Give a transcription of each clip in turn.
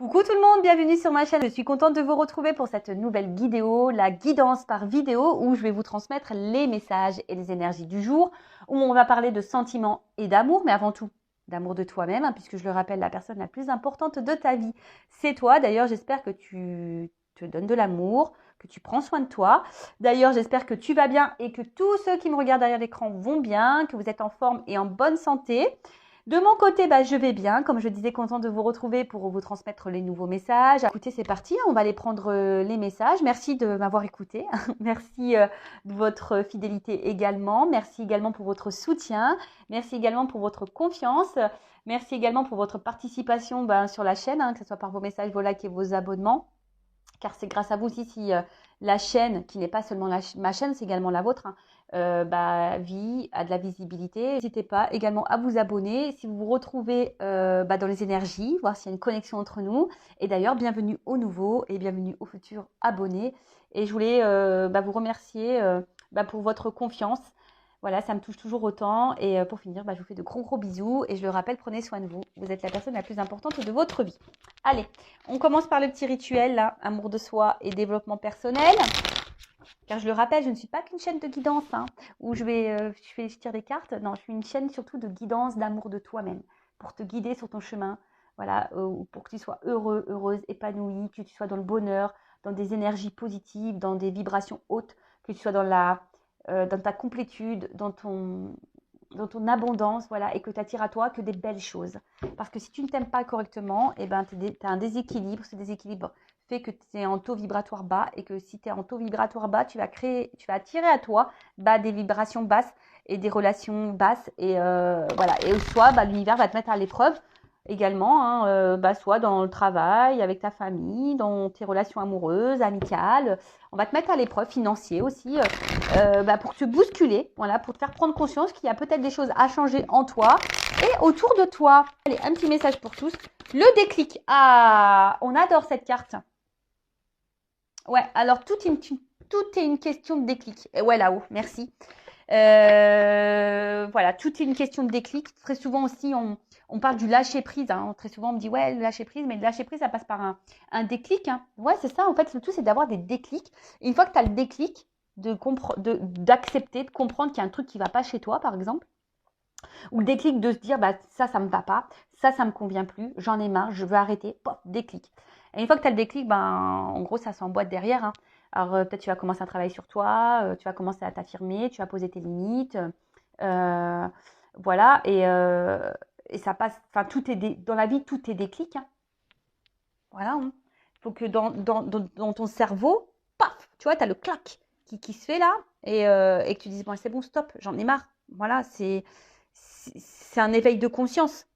Coucou tout le monde, bienvenue sur ma chaîne. Je suis contente de vous retrouver pour cette nouvelle vidéo, la guidance par vidéo, où je vais vous transmettre les messages et les énergies du jour, où on va parler de sentiments et d'amour, mais avant tout d'amour de toi-même, puisque je le rappelle, la personne la plus importante de ta vie, c'est toi. D'ailleurs, j'espère que tu te donnes de l'amour, que tu prends soin de toi. D'ailleurs, j'espère que tu vas bien et que tous ceux qui me regardent derrière l'écran vont bien, que vous êtes en forme et en bonne santé. De mon côté, je vais bien. Comme je disais, contente de vous retrouver pour vous transmettre les nouveaux messages. Écoutez, c'est parti. On va aller prendre les messages. Merci de m'avoir écouté. Merci de votre fidélité également. Merci également pour votre soutien. Merci également pour votre confiance. Merci également pour votre participation sur la chaîne, que ce soit par vos messages, vos likes et vos abonnements. Car c'est grâce à vous aussi si la chaîne, qui n'est pas seulement ma chaîne, c'est également la vôtre, vit, a de la visibilité. N'hésitez pas également à vous abonner si vous vous retrouvez dans les énergies, voir s'il y a une connexion entre nous. Et d'ailleurs, bienvenue aux nouveaux et bienvenue aux futurs abonnés. Et je voulais vous remercier pour votre confiance. Voilà, ça me touche toujours autant. Et pour finir, je vous fais de gros bisous. Et je le rappelle, prenez soin de vous. Vous êtes la personne la plus importante de votre vie. Allez, on commence par le petit rituel, là, amour de soi et développement personnel. Car je le rappelle, je ne suis pas qu'une chaîne de guidance, où je tire des cartes. Non, je suis une chaîne surtout de guidance, d'amour de toi-même, pour te guider sur ton chemin, voilà, pour que tu sois heureux, heureuse, épanoui, que tu sois dans le bonheur, dans des énergies positives, dans des vibrations hautes, que tu sois dans ta complétude, dans ton abondance, voilà, et que tu attires à toi que des belles choses. Parce que si tu ne t'aimes pas correctement, tu as un déséquilibre. Ce déséquilibre fait que tu es en taux vibratoire bas, et que si tu es en taux vibratoire bas, tu vas attirer à toi des vibrations basses et des relations basses. Et voilà. Et soit l'univers va te mettre à l'épreuve également, soit dans le travail, avec ta famille, dans tes relations amoureuses, amicales. On va te mettre à l'épreuve, financier aussi, pour te bousculer, voilà, pour te faire prendre conscience qu'il y a peut-être des choses à changer en toi et autour de toi. Allez, un petit message pour tous. Le déclic. Ah, on adore cette carte. Ouais, alors tout est une question de déclic. Ouais, là-haut, merci. Voilà, tout est une question de déclic. Très souvent aussi, on parle du lâcher prise. Très souvent, on me dit, ouais, le lâcher prise, mais le lâcher prise, ça passe par un déclic. Ouais, c'est ça, en fait, le tout, c'est d'avoir des déclics. Et une fois que tu as le déclic, d'accepter, de comprendre qu'il y a un truc qui ne va pas chez toi, par exemple, ou le déclic de se dire, ça me va pas, ça me convient plus, j'en ai marre, je veux arrêter, pop, déclic. Et une fois que tu as le déclic, en gros, ça s'emboîte derrière. Alors, peut-être tu vas commencer à travailler sur toi, tu vas commencer à t'affirmer, tu vas poser tes limites. Voilà, et ça passe, enfin, dans la vie, tout est déclic. Voilà. Il faut que dans ton cerveau, paf, tu vois, tu as le clac qui se fait là, et que tu dises, bon, c'est bon, stop, j'en ai marre. Voilà, c'est un éveil de conscience.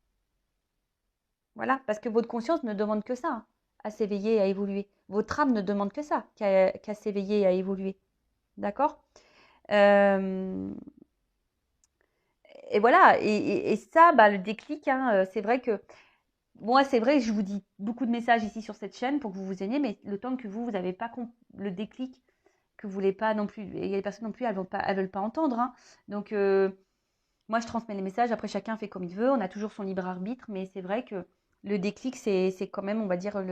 Voilà, parce que votre conscience ne demande que ça, à s'éveiller et à évoluer. Votre âme ne demande que ça, qu'à s'éveiller et à évoluer. D'accord. Et voilà, et ça, le déclic, c'est vrai que moi, c'est vrai que je vous dis beaucoup de messages ici sur cette chaîne pour que vous vous ayez, mais le temps que vous n'avez pas le déclic, que vous voulez pas non plus, et les personnes non plus, elles veulent pas entendre. Donc, moi, je transmets les messages, après chacun fait comme il veut, on a toujours son libre arbitre, mais c'est vrai que le déclic, c'est quand même, on va dire,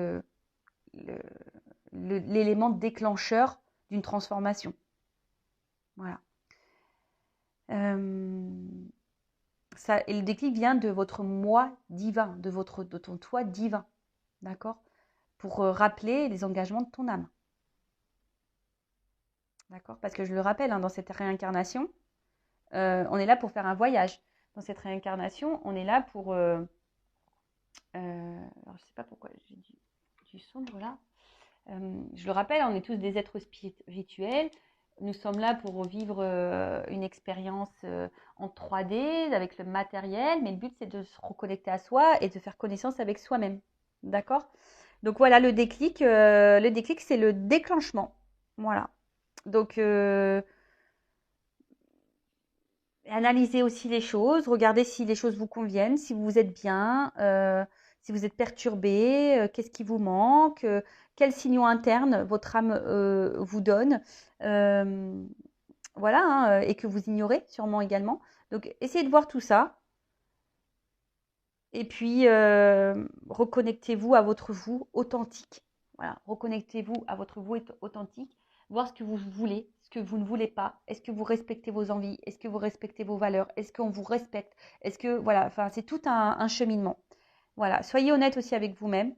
l'élément déclencheur d'une transformation. Voilà. Et le déclic vient de votre moi divin, de ton toi divin, d'accord, pour rappeler les engagements de ton âme. D'accord. Parce que je le rappelle, dans cette réincarnation, on est là pour faire un voyage. Dans cette réincarnation, on est là pour... alors, je ne sais pas pourquoi j'ai du sombre là. Je le rappelle, on est tous des êtres spirituels. Nous sommes là pour vivre une expérience en 3D avec le matériel, mais le but c'est de se reconnecter à soi et de faire connaissance avec soi-même. D'accord. Donc voilà, le déclic c'est le déclenchement. Voilà. Donc analysez aussi les choses, regardez si les choses vous conviennent, si vous êtes bien, si vous êtes perturbé, qu'est-ce qui vous manque, quels signaux internes votre âme vous donne. Voilà, et que vous ignorez sûrement également. Donc, essayez de voir tout ça. Et puis, reconnectez-vous à votre vous authentique. Voilà, reconnectez-vous à votre vous authentique, voir ce que vous voulez, ce que vous ne voulez pas. Est-ce que vous respectez vos envies? Est-ce que vous respectez vos valeurs? Est-ce qu'on vous respecte? Est-ce que, voilà, enfin, c'est tout un cheminement. Voilà, soyez honnête aussi avec vous-même.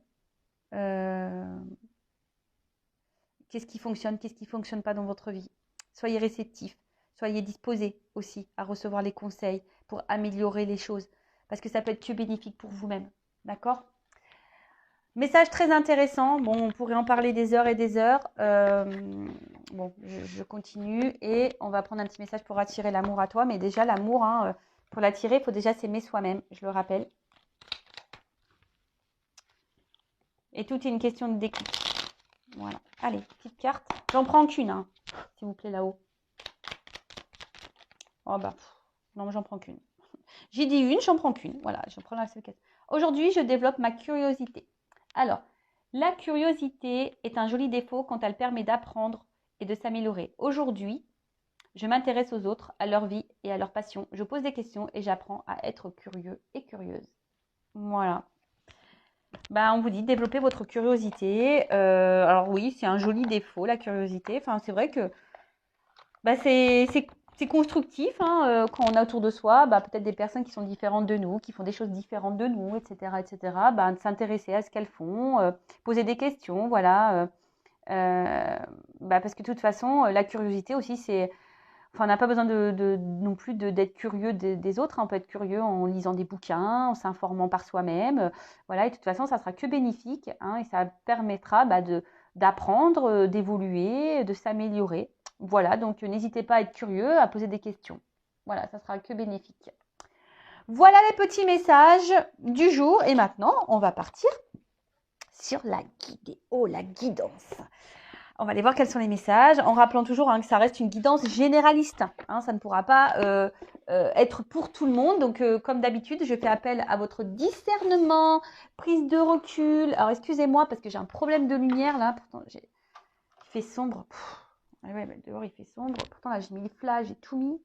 Qu'est-ce qui fonctionne pas dans votre vie? Soyez réceptif, soyez disposé aussi à recevoir les conseils pour améliorer les choses, parce que ça peut être que bénéfique pour vous-même, d'accord? Message très intéressant, bon, on pourrait en parler des heures et des heures. Bon, je continue et on va prendre un petit message pour attirer l'amour à toi, mais déjà l'amour, hein, pour l'attirer, il faut déjà s'aimer soi-même, je le rappelle. Et tout est une question de déclic. Voilà. Allez, petite carte. J'en prends qu'une, hein, s'il vous plaît, là-haut. Oh bah, non, j'en prends qu'une. J'ai dit une, j'en prends qu'une. Voilà, j'en prends la seule carte. Aujourd'hui, je développe ma curiosité. Alors, la curiosité est un joli défaut quand elle permet d'apprendre et de s'améliorer. Aujourd'hui, je m'intéresse aux autres, à leur vie et à leurs passions. Je pose des questions et j'apprends à être curieux et curieuse. Voilà. Bah, on vous dit développer votre curiosité. Alors oui, c'est un joli défaut, la curiosité. Enfin, c'est vrai que bah, c'est constructif, hein, quand on a autour de soi bah, peut-être des personnes qui sont différentes de nous, qui font des choses différentes de nous, etc. etc. Bah, de s'intéresser à ce qu'elles font, poser des questions, voilà. Bah, parce que de toute façon, la curiosité aussi, c'est... Enfin, on n'a pas besoin non plus d'être curieux des autres, hein. On peut être curieux en lisant des bouquins, en s'informant par soi-même. Voilà, et de toute façon, ça sera que bénéfique, hein, et ça permettra bah, d'apprendre, d'évoluer, de s'améliorer. Voilà, donc n'hésitez pas à être curieux, à poser des questions. Voilà, ça sera que bénéfique. Voilà les petits messages du jour. Et maintenant, on va partir sur la guidée. La guidance. On va aller voir quels sont les messages, en rappelant toujours que ça reste une guidance généraliste. Ça ne pourra pas être pour tout le monde. Donc, comme d'habitude, je fais appel à votre discernement, prise de recul. Alors, excusez-moi parce que j'ai un problème de lumière là. Pourtant, il fait sombre. Ouais, dehors, il fait sombre. Pourtant, là, j'ai mis les flashs, j'ai tout mis.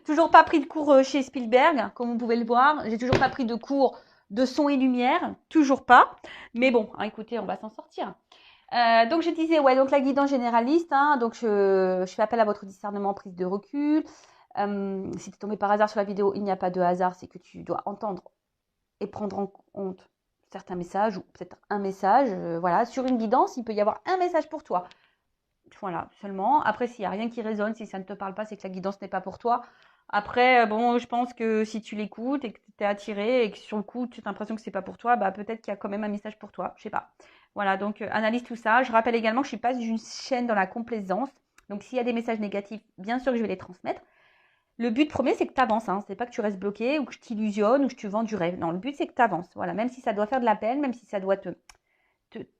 Toujours pas pris de cours chez Spielberg, comme vous pouvez le voir. J'ai toujours pas pris de cours de son et lumière. Toujours pas. Mais bon, écoutez, on va s'en sortir. Donc je disais, ouais, donc la guidance généraliste, donc je fais appel à votre discernement, prise de recul. Si tu es tombé par hasard sur la vidéo, il n'y a pas de hasard, c'est que tu dois entendre et prendre en compte certains messages ou peut-être un message. Voilà, sur une guidance, il peut y avoir un message pour toi. Voilà, seulement. Après, s'il n'y a rien qui résonne, si ça ne te parle pas, c'est que la guidance n'est pas pour toi. Après, bon, je pense que si tu l'écoutes et que tu es attiré et que sur le coup, tu as l'impression que c'est pas pour toi, bah peut-être qu'il y a quand même un message pour toi. Je sais pas. Voilà, donc analyse tout ça. Je rappelle également que je suis pas une chaîne dans la complaisance. Donc s'il y a des messages négatifs, bien sûr que je vais les transmettre. Le but premier, c'est que tu avances. C'est pas que tu restes bloqué ou que je t'illusionne ou que tu vends du rêve. Non, le but, c'est que tu avances. Voilà, même si ça doit faire de la peine, même si ça doit te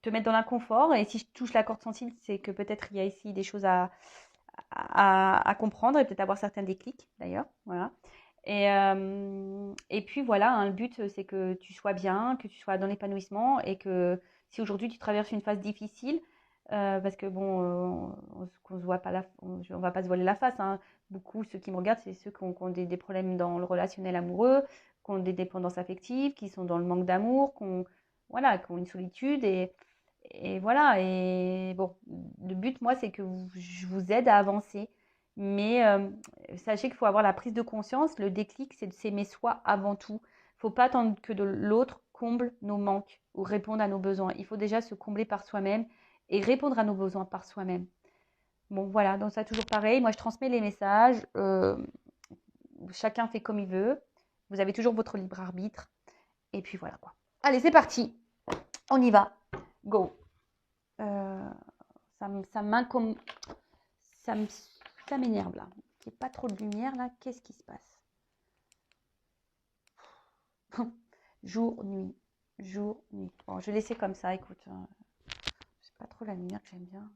mettre dans l'inconfort. Et si je touche la corde sensible, c'est que peut-être il y a ici des choses à comprendre et peut-être avoir certains déclics d'ailleurs. Voilà. Et puis voilà, le but c'est que tu sois bien, que tu sois dans l'épanouissement et que si aujourd'hui tu traverses une phase difficile, parce que bon, on se voit pas on va pas se voiler la face. Beaucoup, ceux qui me regardent, c'est ceux qui ont des problèmes dans le relationnel amoureux, qui ont des dépendances affectives, qui sont dans le manque d'amour, qui ont une solitude et voilà. Et bon, le but, moi, c'est que je vous aide à avancer. Mais sachez qu'il faut avoir la prise de conscience. Le déclic, c'est de s'aimer soi avant tout. Il ne faut pas attendre que de l'autre comble nos manques ou réponde à nos besoins. Il faut déjà se combler par soi-même et répondre à nos besoins par soi-même. Bon, voilà, donc ça toujours pareil. Moi, je transmets les messages. Chacun fait comme il veut. Vous avez toujours votre libre arbitre. Et puis voilà quoi. Allez, c'est parti. On y va. Go. Ça m'énerve là. Il n'y a pas trop de lumière là. Qu'est-ce qui se passe? Jour, nuit. Jour, nuit. Bon, je vais laisser comme ça, écoute. C'est pas trop la lumière que j'aime bien.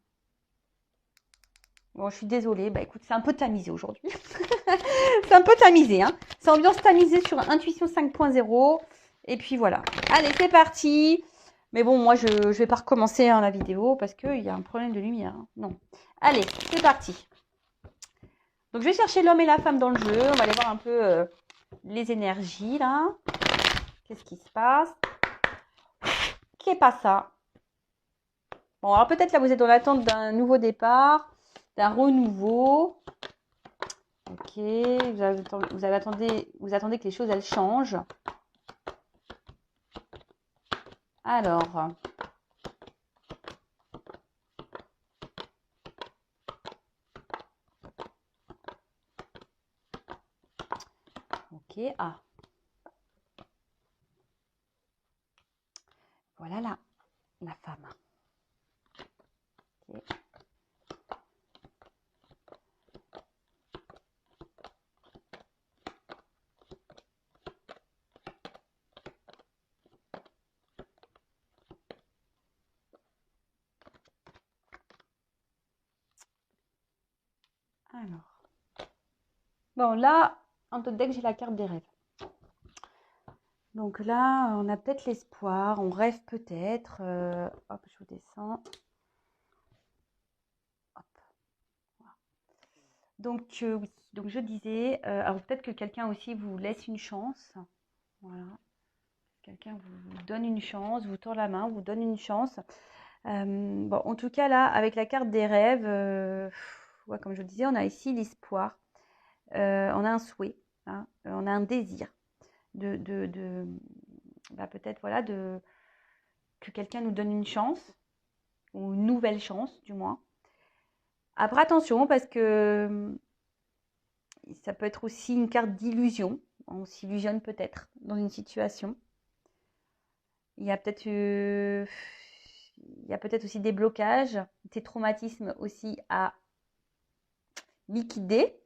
Bon, je suis désolée. Bah écoute, c'est un peu tamisé aujourd'hui. C'est un peu tamisé. C'est ambiance tamisée sur Intuition 5.0. Et puis voilà. Allez, c'est parti. Mais bon, moi, je ne vais pas recommencer la vidéo parce qu'il y a un problème de lumière. Non. Allez, c'est parti. Donc, je vais chercher l'homme et la femme dans le jeu. On va aller voir un peu les énergies, là. Qu'est-ce qui se passe? Qui est pas ça? Bon, alors peut-être là, vous êtes dans l'attente d'un nouveau départ, d'un renouveau. Ok, vous attendez que les choses, elles changent. Alors, ok, ah, voilà la femme. Okay. Alors, bon là, en tout deck, j'ai la carte des rêves. Donc là, on a peut-être l'espoir, on rêve peut-être. Hop, je vous descends. Hop. Voilà. Donc oui, donc je disais, alors peut-être que quelqu'un aussi vous laisse une chance. Voilà. Quelqu'un vous donne une chance, vous tord la main, vous donne une chance. Bon, en tout cas là, avec la carte des rêves, ouais, comme je le disais, on a ici l'espoir. On a un souhait, hein, on a un désir bah, peut-être voilà, que quelqu'un nous donne une chance, ou une nouvelle chance du moins. Après attention, parce que ça peut être aussi une carte d'illusion. On s'illusionne peut-être dans une situation. Il y a peut-être aussi des blocages, des traumatismes aussi à liquider.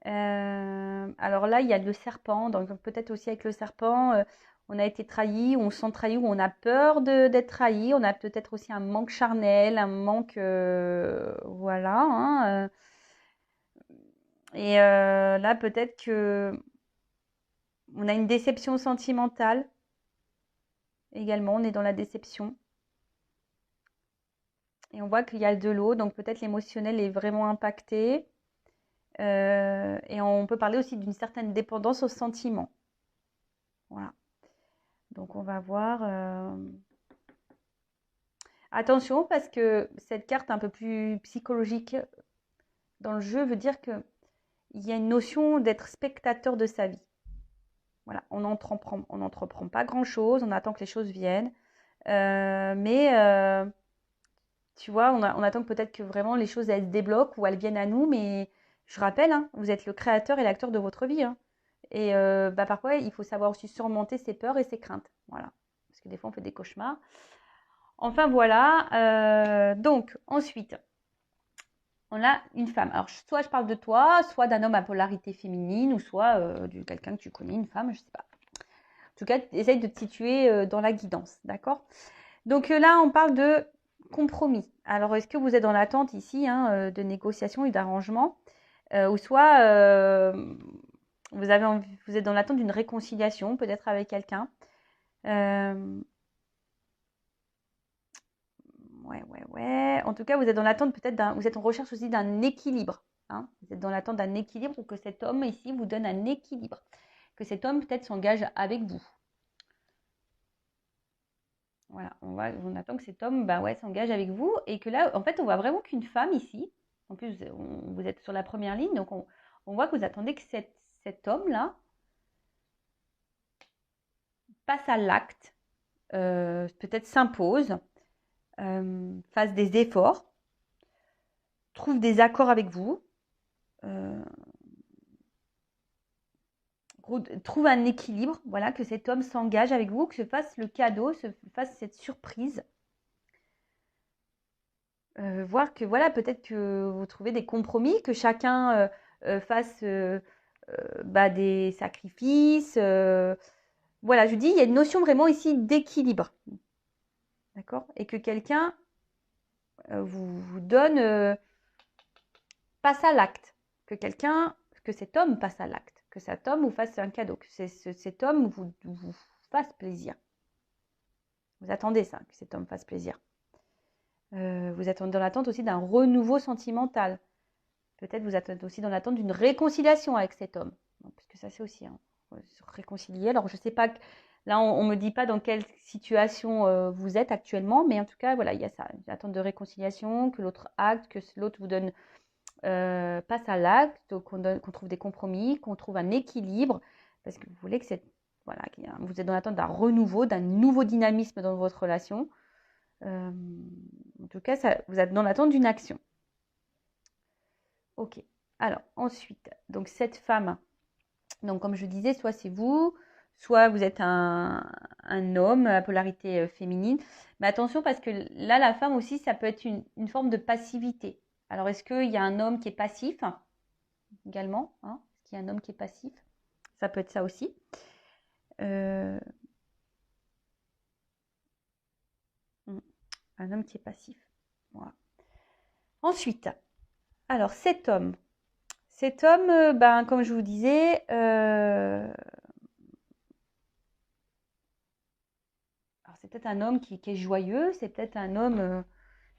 Alors là, il y a le serpent, donc peut-être aussi avec le serpent, on a été trahi, on se sent trahi, ou on a peur d'être trahi, on a peut-être aussi un manque charnel, un manque, voilà. Hein, et là, peut-être que on a une déception sentimentale également, on est dans la déception. Et on voit qu'il y a de l'eau, donc peut-être l'émotionnel est vraiment impacté. Et on peut parler aussi d'une certaine dépendance au sentiment. Voilà. Donc on va voir. Attention, parce que cette carte un peu plus psychologique dans le jeu veut dire qu'il y a une notion d'être spectateur de sa vie. Voilà, on n'entreprend pas grand-chose, on attend que les choses viennent. Mais tu vois, on attend peut-être que vraiment les choses elles se débloquent ou elles viennent à nous. Mais je rappelle, hein, vous êtes le créateur et l'acteur de votre vie. Hein. Et bah, parfois, il faut savoir aussi surmonter ses peurs et ses craintes. Voilà. Parce que des fois, on fait des cauchemars. Enfin, voilà. Donc, ensuite, on a une femme. Alors, soit je parle de toi, soit d'un homme à polarité féminine, ou soit de quelqu'un que tu connais, une femme, je ne sais pas. En tout cas, essaye de te situer dans la guidance, d'accord? Donc là, on parle de compromis. Alors, est-ce que vous êtes dans l'attente ici de négociation et d'arrangement, ou soit vous êtes dans l'attente d'une réconciliation, peut-être avec quelqu'un. Ouais. En tout cas, vous êtes dans l'attente vous êtes en recherche aussi d'un équilibre. Hein. Vous êtes dans l'attente d'un équilibre, ou que cet homme ici vous donne un équilibre. Que cet homme peut-être s'engage avec vous. Voilà, on attend que cet homme s'engage avec vous, et que là, en fait, on voit vraiment qu'une femme ici, en plus, vous êtes sur la première ligne, donc on voit que vous attendez que cet homme-là passe à l'acte, peut-être s'impose, fasse des efforts, trouve des accords avec vous, trouve un équilibre, voilà, que cet homme s'engage avec vous, que se fasse le cadeau, se fasse cette surprise. Voir que voilà, peut-être que vous trouvez des compromis, que chacun fasse des sacrifices. Voilà, je dis, il y a une notion vraiment ici d'équilibre. D'accord? Et que quelqu'un vous donne, passe à l'acte. Que cet homme passe à l'acte. Que cet homme vous fasse un cadeau. Que cet homme vous fasse plaisir. Vous attendez ça, que cet homme fasse plaisir. Vous êtes dans l'attente aussi d'un renouveau sentimental. Peut-être vous êtes aussi dans l'attente d'une réconciliation avec cet homme. Parce que ça, c'est aussi se réconcilier. Alors, je ne sais pas Là, on ne me dit pas dans quelle situation vous êtes actuellement, mais en tout cas, voilà, il y a ça. L'attente de réconciliation, que l'autre acte, que l'autre vous donne, passe à l'acte, qu'on trouve des compromis, qu'on trouve un équilibre, parce que vous voulez que voilà, vous êtes dans l'attente d'un renouveau, d'un nouveau dynamisme dans votre relation. En tout cas, vous êtes dans l'attente d'une action. Ok. Alors, ensuite, donc cette femme, donc comme je disais, soit c'est vous, soit vous êtes un homme à polarité féminine. Mais attention, parce que là, la femme aussi, ça peut être une forme de passivité. Alors, est-ce qu'il y a un homme qui est passif également, hein? Est-ce qu'il y a un homme qui est passif? Ça peut être ça aussi. Un homme qui est passif. Voilà. Ensuite, alors cet homme, ben, comme je vous disais, alors c'est peut-être un homme qui est joyeux, c'est peut-être un homme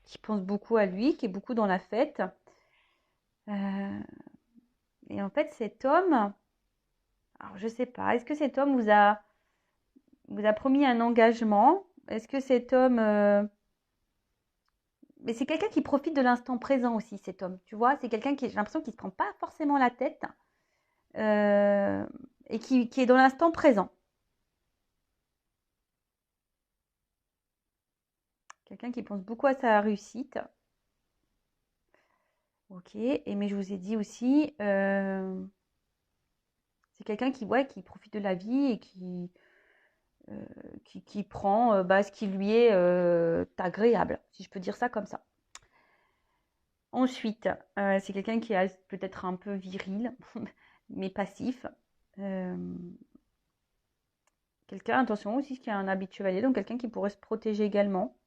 qui pense beaucoup à lui, qui est beaucoup dans la fête. Et en fait, cet homme, alors je sais pas, est-ce que cet homme vous a promis un engagement? Est-ce que cet homme... Mais c'est quelqu'un qui profite de l'instant présent aussi, cet homme. Tu vois, c'est quelqu'un qui, j'ai l'impression qu'il ne se prend pas forcément la tête et qui est dans l'instant présent. Quelqu'un qui pense beaucoup à sa réussite. Ok, et mais je vous ai dit aussi, c'est quelqu'un qui profite de la vie et qui prend ce qui lui est agréable, si je peux dire ça comme ça. Ensuite, c'est quelqu'un qui est peut-être un peu viril, mais passif. Quelqu'un, attention aussi, qui a un habit de chevalier, donc quelqu'un qui pourrait se protéger également.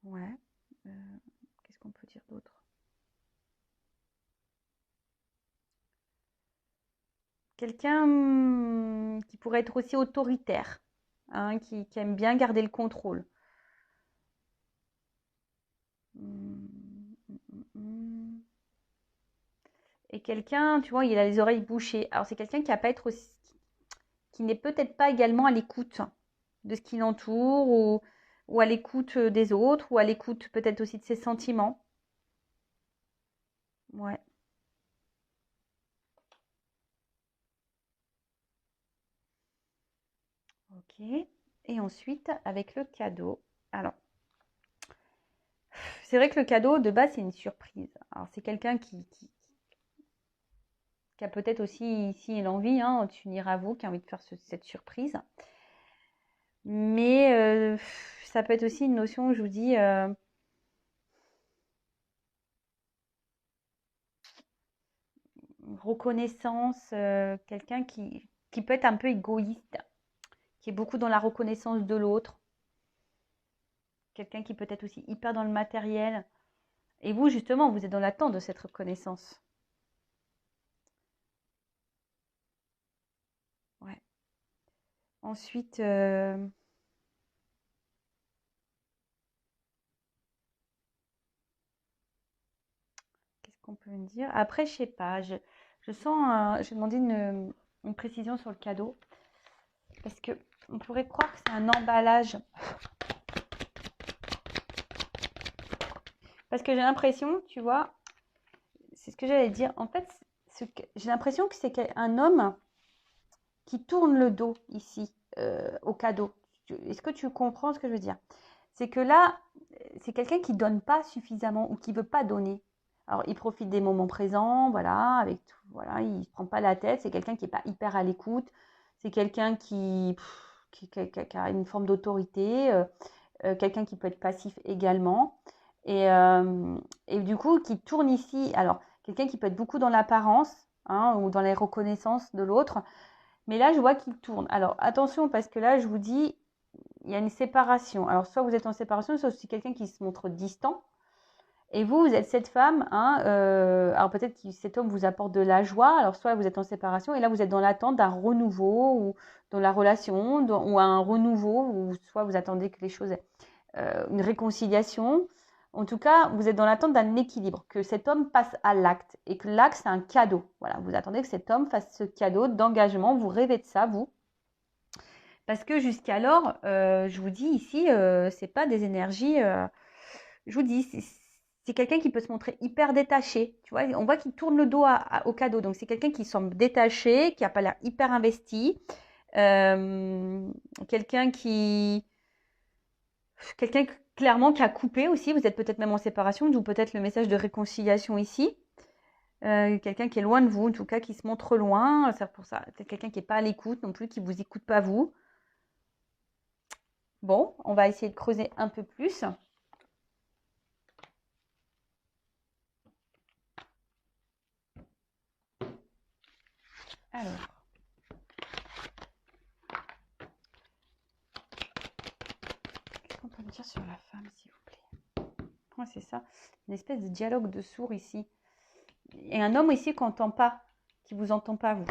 Ouais. Qu'est-ce qu'on peut dire d'autre? Quelqu'un qui pourrait être aussi autoritaire, hein, qui aime bien garder le contrôle. Et quelqu'un, tu vois, il a les oreilles bouchées. Alors c'est quelqu'un qui a pas être aussi, qui n'est peut-être pas également à l'écoute de ce qui l'entoure ou à l'écoute des autres ou à l'écoute peut-être aussi de ses sentiments. Ouais. Ok. Et ensuite, avec le cadeau. Alors, c'est vrai que le cadeau, de base, c'est une surprise. Alors, c'est quelqu'un qui a peut-être aussi ici l'envie, hein, tu diras vous, qui a envie de faire cette surprise. Mais ça peut être aussi une notion, je vous dis, reconnaissance, quelqu'un qui peut être un peu égoïste, qui est beaucoup dans la reconnaissance de l'autre, quelqu'un qui peut être aussi hyper dans le matériel. Et vous, justement, vous êtes dans l'attente de cette reconnaissance. Ouais. Ensuite, qu'est-ce qu'on peut me dire? Après, je sais pas, je sens, je vais demander une précision sur le cadeau. Parce que on pourrait croire que c'est un emballage. Parce que j'ai l'impression, tu vois, c'est ce que j'allais dire. En fait, j'ai l'impression que c'est un homme qui tourne le dos ici au cadeau. Est-ce que tu comprends ce que je veux dire? C'est que là, c'est quelqu'un qui donne pas suffisamment ou qui veut pas donner. Alors, il profite des moments présents, voilà, avec tout, voilà, il ne prend pas la tête. C'est quelqu'un qui n'est pas hyper à l'écoute. C'est quelqu'un qui a une forme d'autorité, quelqu'un qui peut être passif également. Et du coup, qui tourne ici. Alors, quelqu'un qui peut être beaucoup dans l'apparence, hein, ou dans les reconnaissances de l'autre. Mais là, je vois qu'il tourne. Alors, attention, parce que là, je vous dis, il y a une séparation. Alors, soit vous êtes en séparation, soit c'est quelqu'un qui se montre distant. Et vous êtes cette femme, hein, alors peut-être que cet homme vous apporte de la joie, alors soit vous êtes en séparation, et là vous êtes dans l'attente d'un renouveau, ou dans la relation, ou un renouveau, ou soit vous attendez que les choses, une réconciliation. En tout cas, vous êtes dans l'attente d'un équilibre, que cet homme passe à l'acte, et que l'acte c'est un cadeau. Voilà, vous attendez que cet homme fasse ce cadeau d'engagement, vous rêvez de ça, vous. Parce que jusqu'alors, je vous dis ici, c'est pas des énergies, je vous dis, c'est quelqu'un qui peut se montrer hyper détaché. Tu vois, on voit qu'il tourne le dos au cadeau. Donc, c'est quelqu'un qui semble détaché, qui n'a pas l'air hyper investi. Quelqu'un clairement qui a coupé aussi. Vous êtes peut-être même en séparation, d'où peut-être le message de réconciliation ici. Quelqu'un qui est loin de vous, en tout cas qui se montre loin. C'est pour ça. Peut-être quelqu'un qui n'est pas à l'écoute non plus, qui ne vous écoute pas vous. Bon, on va essayer de creuser un peu plus. Alors. Qu'est-ce qu'on peut me dire sur la femme, s'il vous plaît? Ouais, c'est ça. Une espèce de dialogue de sourds ici. Et un homme ici qu'on n'entend pas, qui vous entend pas, vous.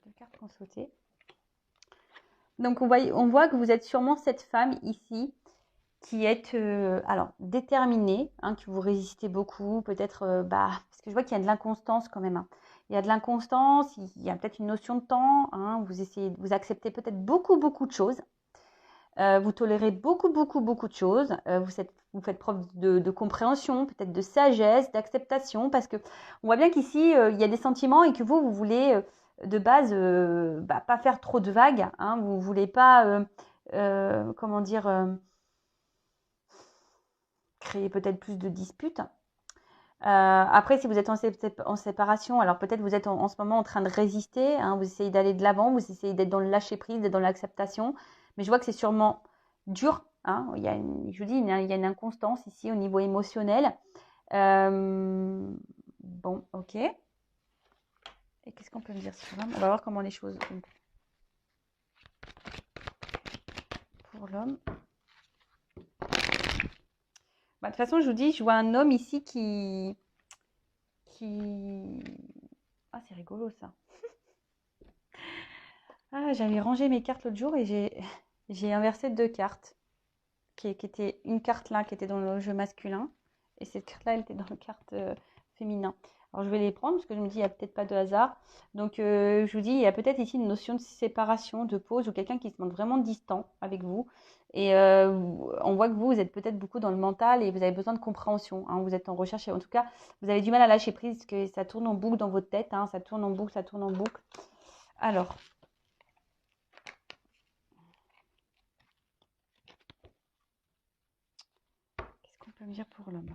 Deux cartes qu'on sauté. Donc, on voit que vous êtes sûrement cette femme ici qui est alors déterminée, hein, que vous résistez beaucoup, peut-être, parce que je vois qu'il y a de l'inconstance quand même. Hein. Il y a de l'inconstance, il y a peut-être une notion de temps, hein, vous acceptez peut-être beaucoup de choses. Vous tolérez beaucoup de choses. Vous faites preuve de compréhension, peut-être de sagesse, d'acceptation, parce que on voit bien qu'ici, il y a des sentiments et que vous voulez de base pas faire trop de vagues. Hein, vous ne voulez pas, comment dire, créer peut-être plus de disputes. Après, si vous êtes en séparation, alors peut-être vous êtes en ce moment en train de résister, hein, vous essayez d'aller de l'avant, vous essayez d'être dans le lâcher-prise, d'être dans l'acceptation, mais je vois que c'est sûrement dur. Hein, je vous dis, il y a une inconstance ici au niveau émotionnel. Bon, ok. Et qu'est-ce qu'on peut me dire sur l'homme? On va voir comment les choses sont pour l'homme. De toute façon, je vous dis, je vois un homme ici qui... Ah, c'est rigolo ça. Ah, j'avais rangé mes cartes l'autre jour et j'ai inversé deux cartes. Qui était une carte là qui était dans le jeu masculin et cette carte là elle était dans la carte féminin. Alors je vais les prendre parce que je me dis il n'y a peut-être pas de hasard. Donc je vous dis il y a peut-être ici une notion de séparation, de pause ou quelqu'un qui se montre vraiment distant avec vous. Et on voit que vous êtes peut-être beaucoup dans le mental et vous avez besoin de compréhension. Hein, vous êtes en recherche et en tout cas vous avez du mal à lâcher prise parce que ça tourne en boucle dans votre tête. Hein, ça tourne en boucle, ça tourne en boucle. Alors. Qu'est-ce qu'on peut me dire pour l'homme?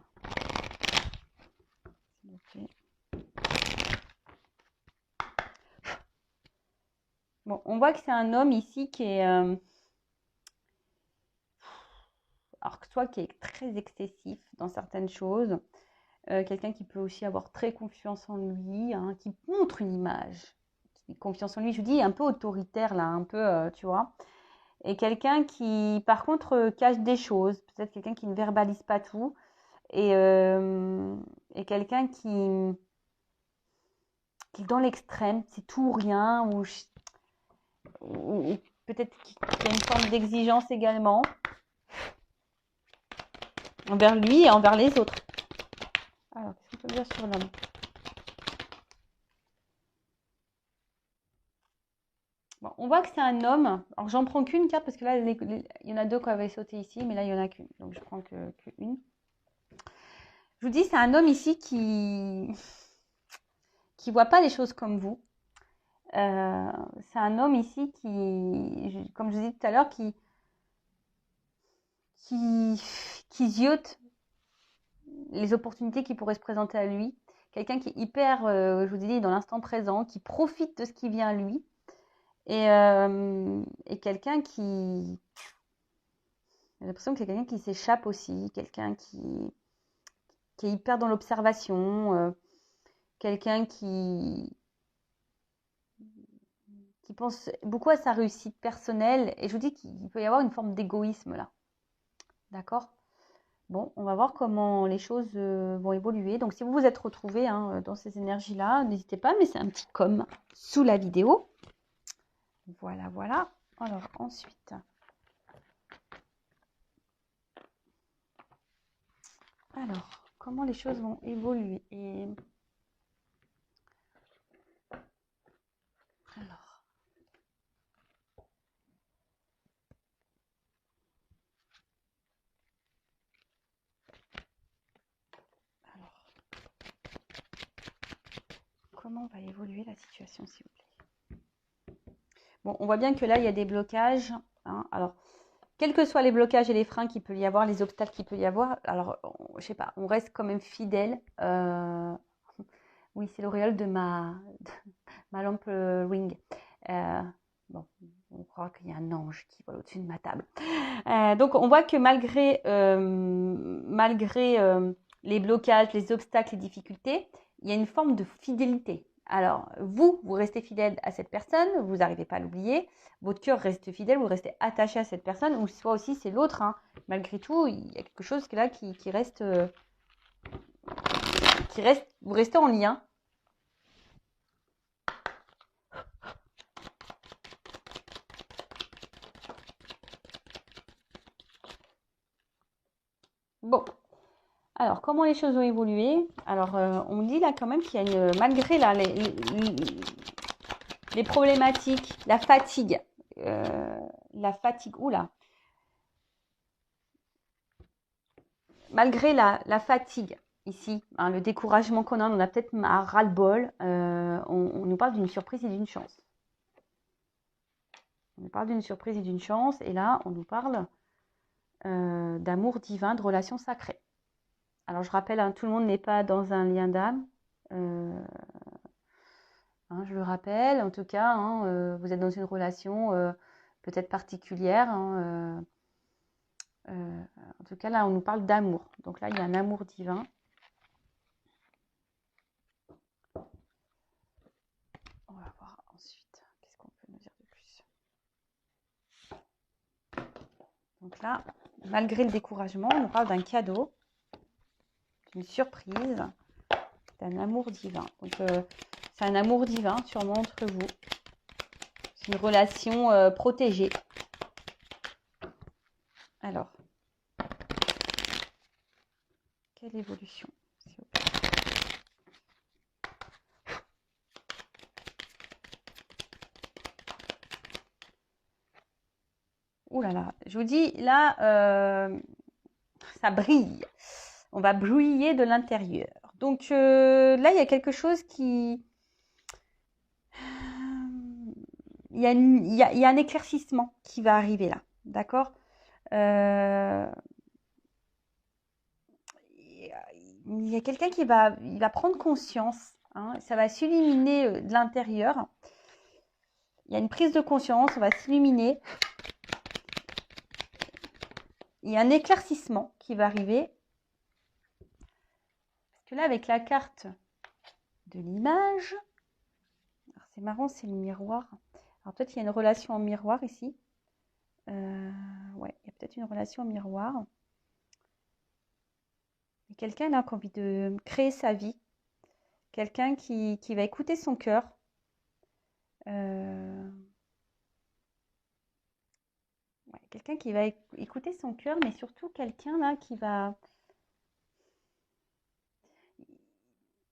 S'il vous plaît. Bon, on voit que c'est un homme ici qui est, alors soit qui est très excessif dans certaines choses, quelqu'un qui peut aussi avoir très confiance en lui, hein, qui montre une image, confiance en lui, je vous dis, un peu autoritaire là, un peu, tu vois, et quelqu'un qui, par contre, cache des choses, peut-être quelqu'un qui ne verbalise pas tout, et quelqu'un qui est dans l'extrême, c'est tout ou rien, ou peut-être qui a une forme d'exigence également envers lui et envers les autres. Alors, qu'est-ce qu'on peut dire sur l'homme? Bon, on voit que c'est un homme. Alors, j'en prends qu'une carte parce que là, il y en a deux qui avaient sauté ici, mais là, il n'y en a qu'une. Donc, je prends qu'une. Je vous dis, c'est un homme ici qui voit pas les choses comme vous. C'est un homme ici qui, comme je vous disais tout à l'heure, qui ziote les opportunités qui pourraient se présenter à lui. Quelqu'un qui est hyper, je vous dis, dans l'instant présent, qui profite de ce qui vient à lui. Et quelqu'un qui... J'ai l'impression que c'est quelqu'un qui s'échappe aussi, quelqu'un qui est hyper dans l'observation, quelqu'un qui pense beaucoup à sa réussite personnelle. Et je vous dis qu'il peut y avoir une forme d'égoïsme là. D'accord? Bon, on va voir comment les choses vont évoluer. Donc, si vous vous êtes retrouvés hein, dans ces énergies-là, n'hésitez pas, mais c'est un petit com sous la vidéo. Voilà, voilà. Alors, ensuite, Alors, comment les choses vont évoluer? Alors, comment va évoluer la situation, s'il vous plaît? Bon, on voit bien que là, il y a des blocages. Hein. Alors, quels que soient les blocages et les freins qu'il peut y avoir, les obstacles qu'il peut y avoir, alors, je sais pas, on reste quand même fidèle. Oui, c'est l'auréole de ma lampe ring. Bon, on croit qu'il y a un ange qui vole au-dessus de ma table. Donc, on voit que malgré les blocages, les obstacles, les difficultés, il y a une forme de fidélité. Alors, vous restez fidèle à cette personne, vous n'arrivez pas à l'oublier, votre cœur reste fidèle, vous restez attaché à cette personne, ou soit aussi c'est l'autre. Hein. Malgré tout, il y a quelque chose là qui reste, vous restez en lien. Bon, alors comment les choses ont évolué? Alors, on dit là quand même qu'il y a malgré là, les problématiques, la fatigue, oula, malgré la fatigue ici, hein, le découragement qu'on a, on a peut-être un ras-le-bol, on nous parle d'une surprise et d'une chance. On nous parle d'une surprise et d'une chance, et là, on nous parle d'amour divin, de relations sacrées. Alors, je rappelle, hein, tout le monde n'est pas dans un lien d'âme. Hein, je le rappelle, en tout cas, hein, vous êtes dans une relation peut-être particulière. Hein, en tout cas, là, on nous parle d'amour. Donc là, il y a un amour divin. On va voir ensuite. Qu'est-ce qu'on peut nous dire de plus? Donc là, malgré le découragement, on nous parle d'un cadeau, d'une surprise, d'un amour divin. Donc, c'est un amour divin, sûrement entre vous. C'est une relation protégée. Alors, quelle évolution, s'il vous plaît? Ouh là là, je vous dis, là, ça brille. On va briller de l'intérieur. Donc là, il y a quelque chose qui... Il y a un éclaircissement qui va arriver là. D'accord il y a quelqu'un qui va prendre conscience. Hein, ça va s'illuminer de l'intérieur. Il y a une prise de conscience, on va s'illuminer. Il y a un éclaircissement qui va arriver. Parce que là, avec la carte de l'image, c'est marrant, c'est le miroir. Alors peut-être qu'il y a une relation en miroir ici. Ouais, il y a peut-être une relation en miroir. Et quelqu'un là qui a envie de créer sa vie. Quelqu'un qui va écouter son cœur. Ouais, quelqu'un qui va écouter son cœur, mais surtout quelqu'un là qui va...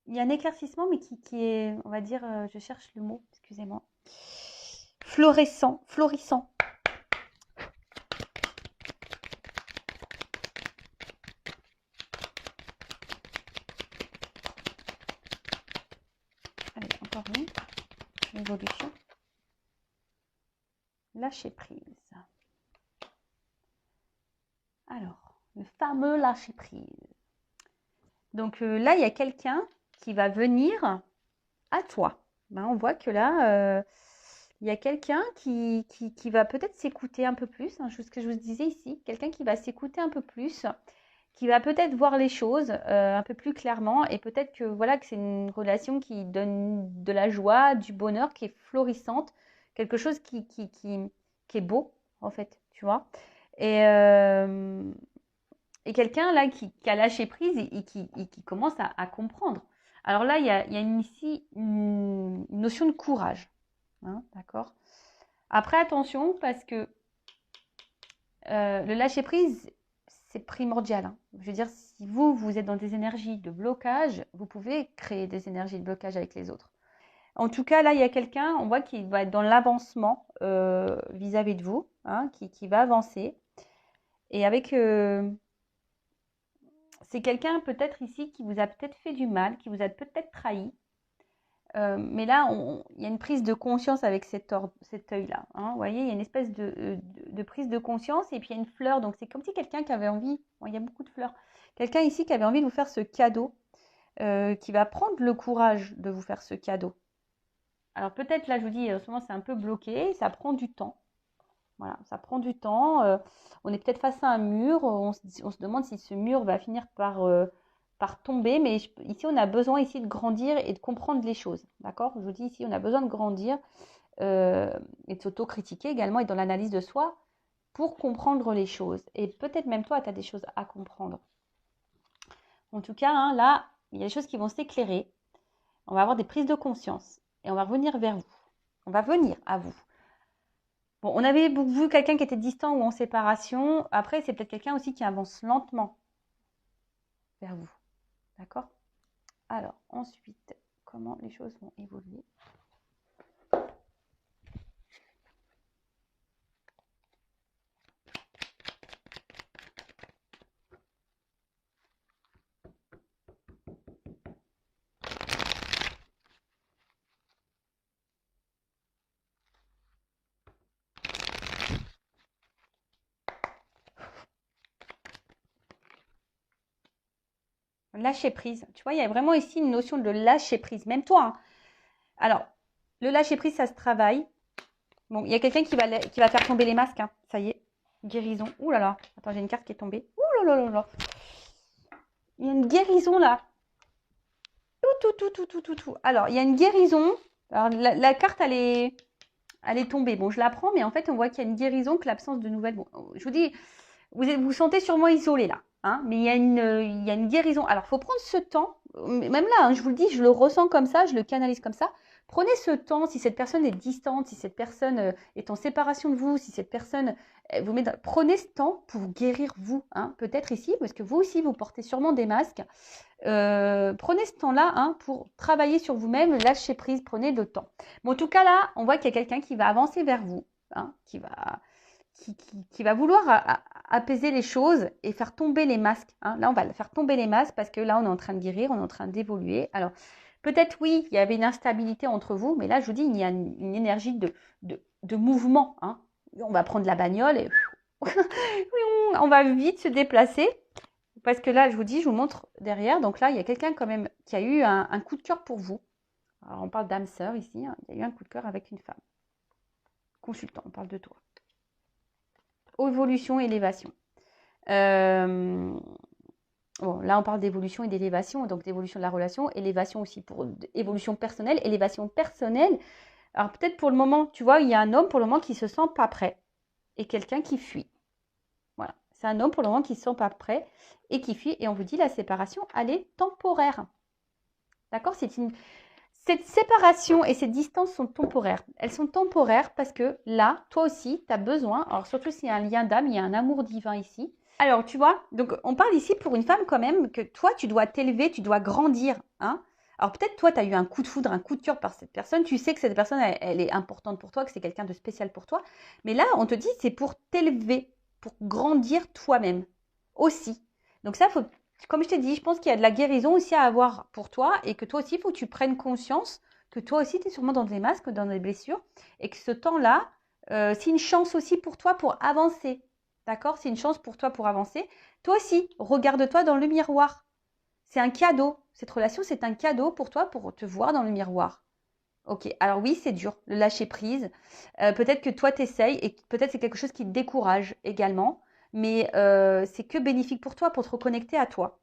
Il y a un éclaircissement, mais qui est, on va dire, je cherche le mot, excusez-moi. Florissant. Allez, encore une évolution. Lâcher prise. Alors, le fameux lâcher prise. Donc là, il y a quelqu'un qui va venir à toi. Ben, on voit que là, il y a quelqu'un qui va peut-être s'écouter un peu plus, hein, ce que je vous disais ici, quelqu'un qui va s'écouter un peu plus, qui va peut-être voir les choses un peu plus clairement, et peut-être que voilà que c'est une relation qui donne de la joie, du bonheur, qui est florissante, quelque chose qui est beau en fait, tu vois. Et quelqu'un là qui a lâché prise et qui commence à comprendre. Alors là, il y a ici une notion de courage. Hein, d'accord. Après, attention, parce que le lâcher prise, c'est primordial, hein. Je veux dire, si vous êtes dans des énergies de blocage, vous pouvez créer des énergies de blocage avec les autres. En tout cas, là, il y a quelqu'un, on voit qu'il va être dans l'avancement vis-à-vis de vous, hein, qui va avancer. Et avec... c'est quelqu'un peut-être ici qui vous a peut-être fait du mal, qui vous a peut-être trahi. Mais là, il y a une prise de conscience avec cet œil-là, hein. Vous voyez, il y a une espèce de prise de conscience et puis il y a une fleur. Donc, c'est comme si quelqu'un qui avait envie, bon, il y a beaucoup de fleurs, quelqu'un ici qui avait envie de vous faire ce cadeau, qui va prendre le courage de vous faire ce cadeau. Alors, peut-être, là, je vous dis, en ce moment, c'est un peu bloqué, ça prend du temps. Voilà, ça prend du temps. On est peut-être face à un mur, on se demande si ce mur va finir par tomber, mais ici on a besoin ici de grandir et de comprendre les choses, d'accord? Je vous dis ici on a besoin de grandir et de s'auto-critiquer également et dans l'analyse de soi pour comprendre les choses. Et peut-être même toi, tu as des choses à comprendre. En tout cas, hein, là, il y a des choses qui vont s'éclairer. On va avoir des prises de conscience et on va revenir vers vous. On va venir à vous. Bon, on avait vu quelqu'un qui était distant ou en séparation. Après, c'est peut-être quelqu'un aussi qui avance lentement vers vous. D'accord? Alors, ensuite, comment les choses vont évoluer? Lâcher prise. Tu vois, il y a vraiment ici une notion de lâcher prise. Même toi, hein. Alors, le lâcher prise, ça se travaille. Bon, il y a quelqu'un qui va faire tomber les masques, hein. Ça y est. Guérison. Ouh là là. Attends, j'ai une carte qui est tombée. Ouh là là là là. Il y a une guérison là. Tout. Alors, il y a une guérison. Alors, la carte, elle est tombée. Bon, je la prends, mais en fait, on voit qu'il y a une guérison, que l'absence de nouvelles. Bon, je vous dis, vous vous sentez sûrement isolé là, hein, mais il y a une guérison. Alors, il faut prendre ce temps, même là, hein, je vous le dis, je le ressens comme ça, je le canalise comme ça. Prenez ce temps, si cette personne est distante, si cette personne est en séparation de vous, si cette personne vous met prenez ce temps pour guérir vous, hein, peut-être ici, parce que vous aussi, vous portez sûrement des masques. Prenez ce temps-là, hein, pour travailler sur vous-même, lâcher prise, prenez le temps. Mais en tout cas, là, on voit qu'il y a quelqu'un qui va avancer vers vous, hein, qui va vouloir apaiser les choses et faire tomber les masques, hein. Là, on va faire tomber les masques parce que là, on est en train de guérir, on est en train d'évoluer. Alors, peut-être, oui, il y avait une instabilité entre vous, mais là, je vous dis, il y a une énergie de mouvement, hein. On va prendre la bagnole et on va vite se déplacer. Parce que là, je vous dis, je vous montre derrière. Donc là, il y a quelqu'un quand même qui a eu un coup de cœur pour vous. Alors, on parle d'âme sœur ici, hein. Il y a eu un coup de cœur avec une femme. Consultant, on parle de toi. Évolution, élévation. Bon, là, on parle d'évolution et d'élévation, donc d'évolution de la relation, élévation aussi pour évolution personnelle, élévation personnelle. Alors, peut-être pour le moment, tu vois, il y a un homme pour le moment qui ne se sent pas prêt et quelqu'un qui fuit. Voilà, c'est un homme pour le moment qui ne se sent pas prêt et qui fuit. Et on vous dit, la séparation, elle est temporaire. D'accord? Cette séparation et ces distances sont temporaires. Elles sont temporaires parce que là, toi aussi, tu as besoin, alors surtout s'il y a un lien d'âme, il y a un amour divin ici. Alors, tu vois, donc on parle ici pour une femme quand même que toi, tu dois t'élever, tu dois grandir, hein. Alors peut-être toi, tu as eu un coup de foudre, un coup de cœur par cette personne. Tu sais que cette personne, elle est importante pour toi, que c'est quelqu'un de spécial pour toi. Mais là, on te dit, c'est pour t'élever, pour grandir toi-même aussi. Donc ça, faut, comme je t'ai dit, je pense qu'il y a de la guérison aussi à avoir pour toi et que toi aussi, il faut que tu prennes conscience que toi aussi, tu es sûrement dans des masques, dans des blessures et que ce temps-là, c'est une chance aussi pour toi pour avancer. D'accord? C'est une chance pour toi pour avancer. Toi aussi, regarde-toi dans le miroir. C'est un cadeau. Cette relation, c'est un cadeau pour toi pour te voir dans le miroir. Ok, alors oui, c'est dur, le lâcher prise. Peut-être que toi, t'essayes et peut-être c'est quelque chose qui te décourage également. Mais c'est que bénéfique pour toi, pour te reconnecter à toi.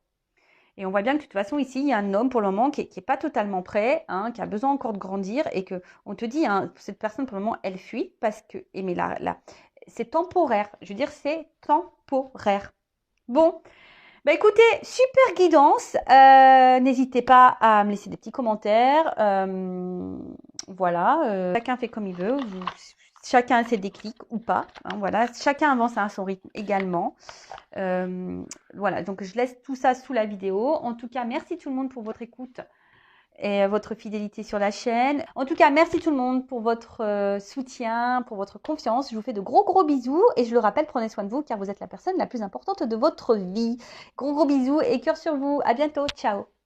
Et on voit bien que de toute façon, ici, il y a un homme pour le moment qui n'est pas totalement prêt, hein, qui a besoin encore de grandir et qu'on te dit, hein, cette personne pour le moment, elle fuit parce que, mais là, c'est temporaire. Je veux dire, c'est temporaire. Bon, bah écoutez, super guidance. N'hésitez pas à me laisser des petits commentaires. Voilà, chacun fait comme il veut. chacun a ses déclics ou pas. Hein, voilà, chacun avance à son rythme également. Voilà, donc je laisse tout ça sous la vidéo. En tout cas, merci tout le monde pour votre écoute et votre fidélité sur la chaîne. En tout cas, merci tout le monde pour votre soutien, pour votre confiance. Je vous fais de gros bisous et je le rappelle, prenez soin de vous car vous êtes la personne la plus importante de votre vie. Gros bisous et cœur sur vous. À bientôt. Ciao.